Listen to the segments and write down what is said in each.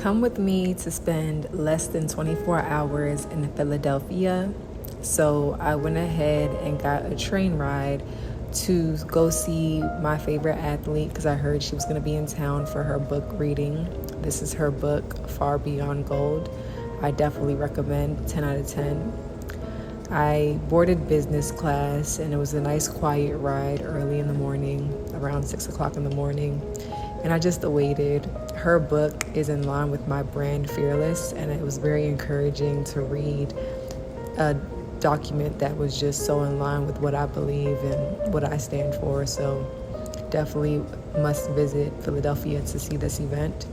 Come with me to spend less than 24 hours in Philadelphia. So I went ahead and got a train ride to go see my favorite athlete because I heard she was going to be in town for her book reading. This is her book, Far Beyond Gold. I definitely recommend, 10 out of 10. I boarded business class and it was a nice quiet ride early in the morning, around 6 o'clock in the morning. And I just awaited. Her book is in line with my brand, Fearless, and it was very encouraging to read a document that was just so in line with what I believe and what I stand for. So definitely must visit Philadelphia to see this event.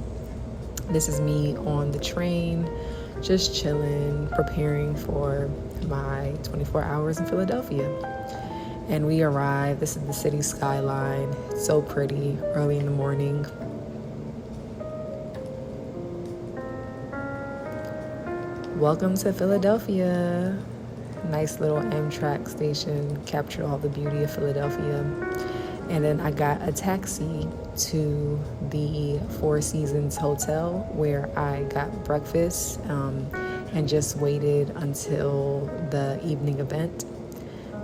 This is me on the train, just chilling, preparing for my 24 hours in Philadelphia. And we arrived. This is the city skyline. It's so pretty, early in the morning. Welcome to Philadelphia. Nice little Amtrak station, captured all the beauty of Philadelphia. And then I got a taxi to the Four Seasons Hotel where I got breakfast and just waited until the evening event.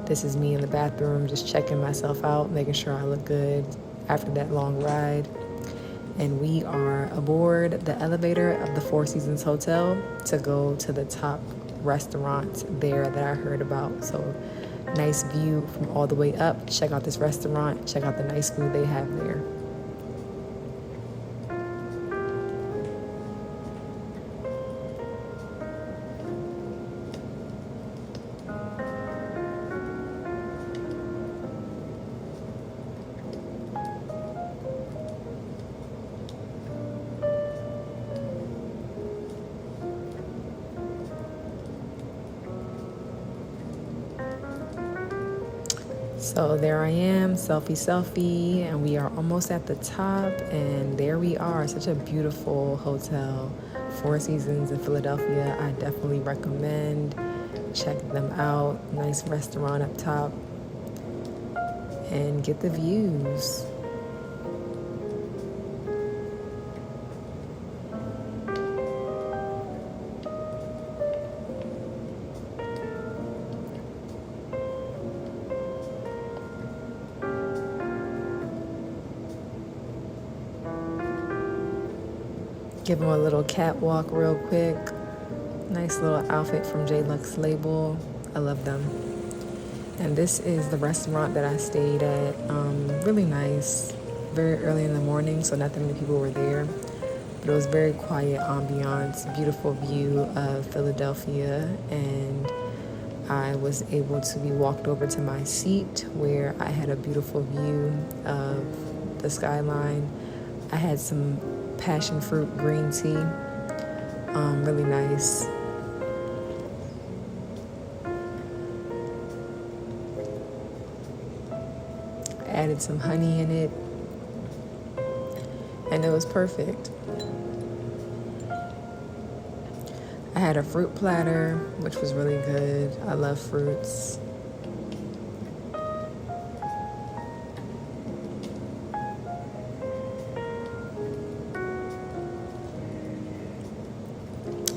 This is me in the bathroom, just checking myself out, making sure I look good after that long ride. And we are aboard the elevator of the Four Seasons Hotel to go to the top restaurant there that I heard about. So nice view from all the way up. Check out this restaurant, check out the nice food they have there. So there I am, selfie, and we are almost at the top, and there we are. Such a beautiful hotel, Four Seasons in Philadelphia. I definitely recommend. Check them out. Nice restaurant up top, and get the views. Give them a little catwalk real quick. Nice little outfit from J Lux Label. I love them. And this is the restaurant that I stayed at. Really nice. Very early in the morning, so not that many people were there. But it was very quiet ambiance, beautiful view of Philadelphia. And I was able to be walked over to my seat where I had a beautiful view of the skyline. I had some passion fruit green tea, really nice. Added some honey in it, and it was perfect. I had a fruit platter, which was really good. I love fruits.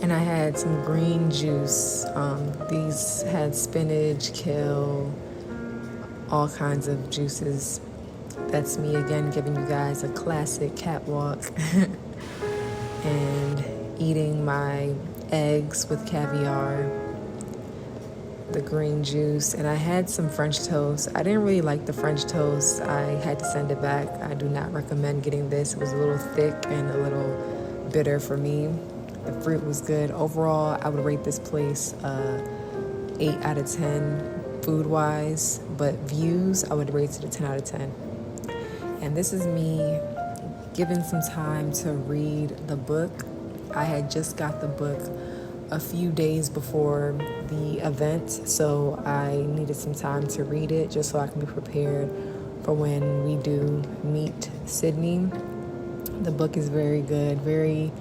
And I had some green juice. These had spinach, kale, all kinds of juices. That's me again giving you guys a classic catwalk. And eating my eggs with caviar, the green juice, and I had some French toast. I didn't really like the French toast. I had to send it back. I do not recommend getting this. It was a little thick and a little bitter for me. The fruit was good. Overall, I would rate this place 8 out of 10 food-wise, but views, I would rate it a 10 out of 10. And this is me giving some time to read the book. I had just got the book a few days before the event, so I needed some time to read it just so I can be prepared for when we do meet Sydney. The book is very good, very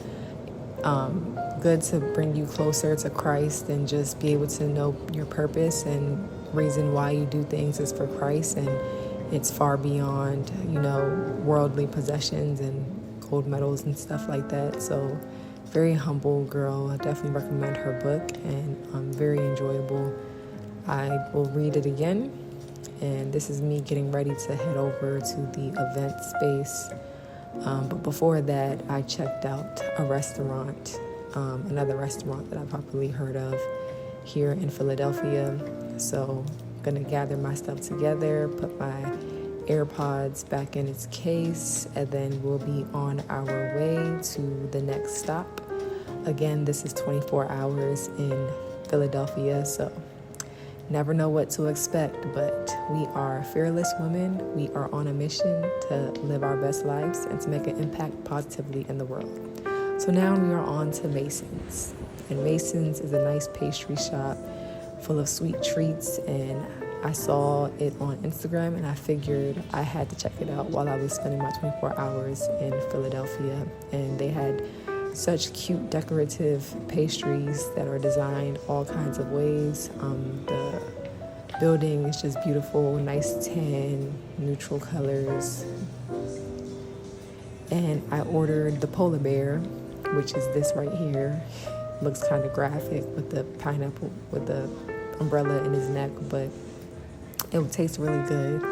good to bring you closer to Christ and just be able to know your purpose and reason why you do things is for Christ, and it's far beyond, worldly possessions and gold medals and stuff like that. So very humble girl. I definitely recommend her book, and very enjoyable. I will read it again, and this is me getting ready to head over to the event space. But before that, I checked out a restaurant, another restaurant that I probably heard of here in Philadelphia. So I'm gonna gather my stuff together, put my AirPods back in its case, and then we'll be on our way to the next stop. Again, this is 24 hours in Philadelphia, so never know what to expect, but we are fearless women. We are on a mission to live our best lives and to make an impact positively in the world. So now we are on to Mason's. And Mason's is a nice pastry shop full of sweet treats, and I saw it on Instagram and I figured I had to check it out while I was spending my 24 hours in Philadelphia. And they had such cute decorative pastries that are designed all kinds of ways. The building is just beautiful, nice tan, neutral colors. And I ordered the polar bear, which is this right here. Looks kind of graphic with the pineapple, with the umbrella in his neck, but it would taste really good.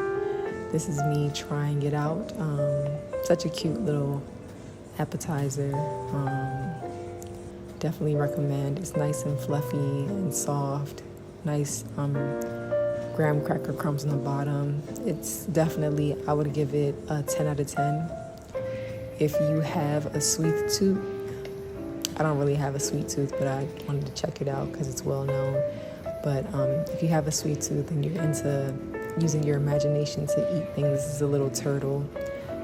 This is me trying it out. Such a cute little appetizer. Definitely recommend. It's nice and fluffy and soft. Nice graham cracker crumbs on the bottom. It's definitely, I would give it a 10 out of 10. If you have a sweet tooth, I don't really have a sweet tooth, but I wanted to check it out because it's well known. But if you have a sweet tooth and you're into using your imagination to eat things as a little turtle,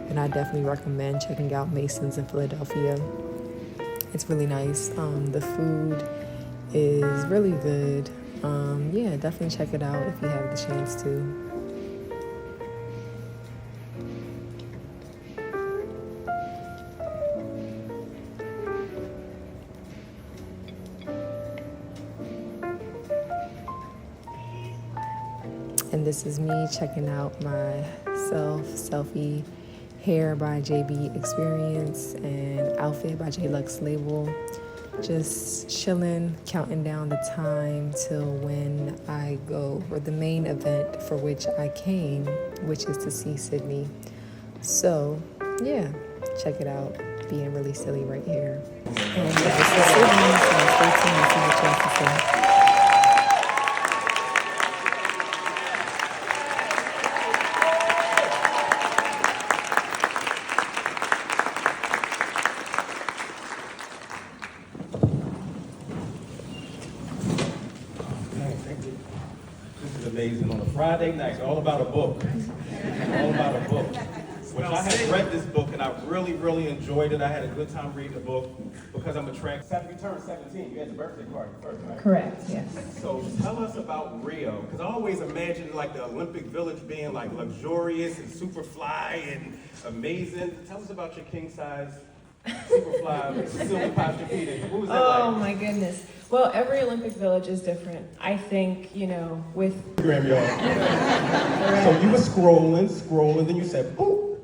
then I definitely recommend checking out Mason's in Philadelphia. It's really nice. The food is really good. Yeah, definitely check it out if you have the chance to. And this is me checking out my selfie hair by JB Experience and outfit by J Lux Label. Just chilling, counting down the time till when I go for the main event for which I came, which is to see Sydney. So yeah, check it out. Being really silly right here. And this is Sydney, so stay tuned and see what you have to say. Amazing on a Friday night, all about a book. All about a book. Which I had read this book and I really, really enjoyed it. I had a good time reading the book because I'm a track. You turned 17. You had your birthday party first, right? Correct, yes. So tell us about Rio, because I always imagined like the Olympic Village being like luxurious and super fly and amazing. Tell us about your king size, super fly, silver Posturepedic. What was that like? Oh my goodness. Well, every Olympic Village is different. I think, with... Graham, y'all. So you were scrolling, then you said, boop,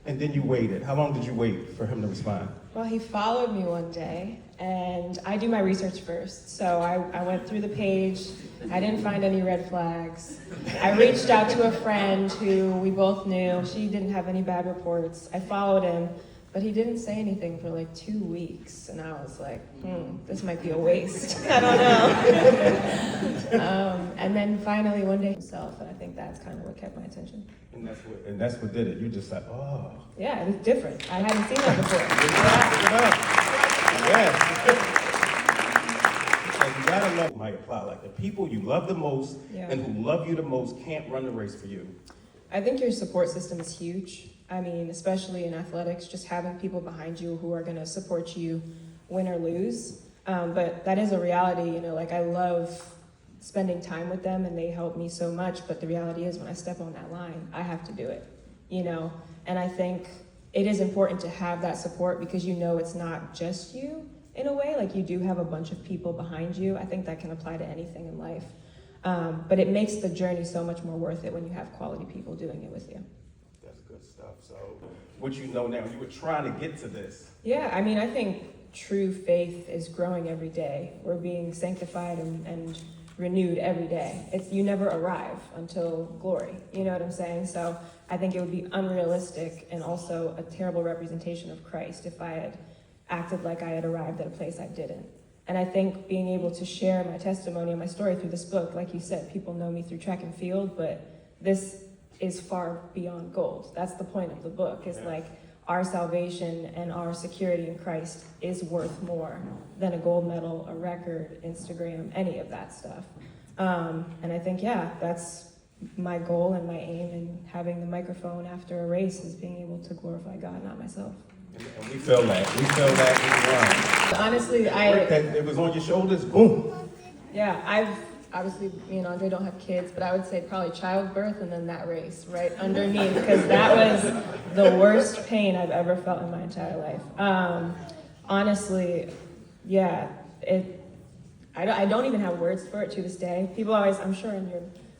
and then you waited. How long did you wait for him to respond? Well, he followed me one day, and I do my research first. So I went through the page. I didn't find any red flags. I reached out to a friend who we both knew. She didn't have any bad reports. I followed him, but he didn't say anything for like 2 weeks. And I was like, this might be a waste. I don't know. And then finally one day himself, and I think that's kind of what kept my attention. And that's what did it. You just like, oh. Yeah, it was different. I hadn't seen that before. Yeah. So you gotta love might apply. Like the people you love the most and who love you the most can't run the race for you. I think your support system is huge. I mean, especially in athletics, just having people behind you who are gonna support you win or lose. But that is a reality, like I love spending time with them and they help me so much, but the reality is when I step on that line, I have to do it, And I think it is important to have that support because it's not just you in a way, like you do have a bunch of people behind you. I think that can apply to anything in life. But it makes the journey so much more worth it when you have quality people doing it with you. That's good stuff. So what you know now, you were trying to get to this. Yeah, I mean, I think true faith is growing every day. We're being sanctified and renewed every day. You never arrive until glory. You know what I'm saying? So I think it would be unrealistic and also a terrible representation of Christ if I had acted like I had arrived at a place I didn't. And I think being able to share my testimony and my story through this book, like you said, people know me through track and field, but this is far beyond gold. That's the point of the book, is like our salvation and our security in Christ is worth more than a gold medal, a record, Instagram, any of that stuff. And I think, that's my goal and my aim in having the microphone after a race, is being able to glorify God, not myself. And we feel that. We feel that. Honestly, It was on your shoulders, boom. Yeah, obviously, me and Andre don't have kids, but I would say probably childbirth and then that race right underneath, because that was the worst pain I've ever felt in my entire life. Honestly, I don't even have words for it to this day. People always, I'm sure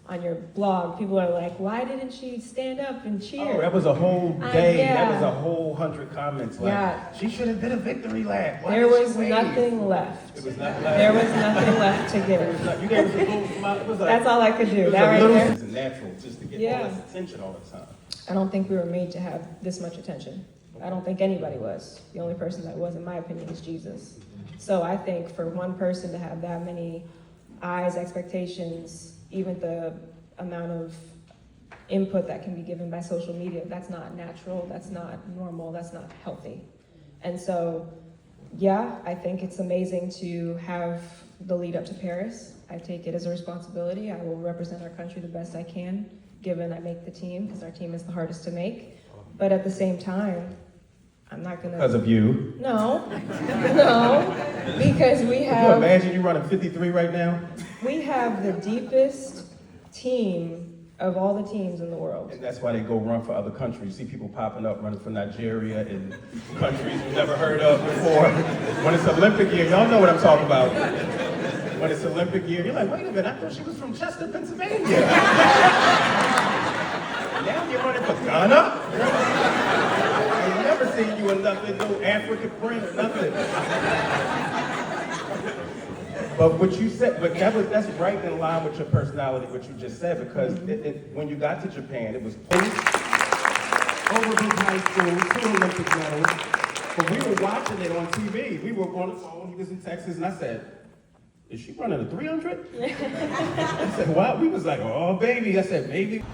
on your blog, people are like, why didn't she stand up and cheer? Oh, that was a whole day. Yeah. That was a whole 100 comments. Like, she should have been a victory lap. There was nothing left. It was nothing left. There was nothing left to give. You gave us a little smile. It was like, That's all I could do. it was That a right little, there. it's natural just to get all this attention all the time. I don't think we were made to have this much attention. I don't think anybody was. The only person that was, in my opinion, is Jesus. So I think for one person to have that many eyes, expectations, even the amount of input that can be given by social media, that's not natural, that's not normal, that's not healthy. And so, I think it's amazing to have the lead up to Paris. I take it as a responsibility. I will represent our country the best I can, given I make the team, because our team is the hardest to make. But at the same time, I'm not gonna... Because of you. No, because we Can you have... imagine you running 53 right now? We have the deepest team of all the teams in the world. And that's why they go run for other countries. You see people popping up, running for Nigeria and countries we've never heard of before. When it's Olympic year, y'all know what I'm talking about. When it's Olympic year, you're like, wait a minute, I thought she was from Chester, Pennsylvania. Now you're running for Ghana? I've never seen you in nothing, no African print, nothing. But what you said, that's right in line with your personality, what you just said, because when you got to Japan, it was Overbeat High School, 2 Olympic medals. But we were watching it on TV. We were on the phone, he was in Texas, and I said, is she running a 300? I said, what? We was like, oh, baby. I said, maybe.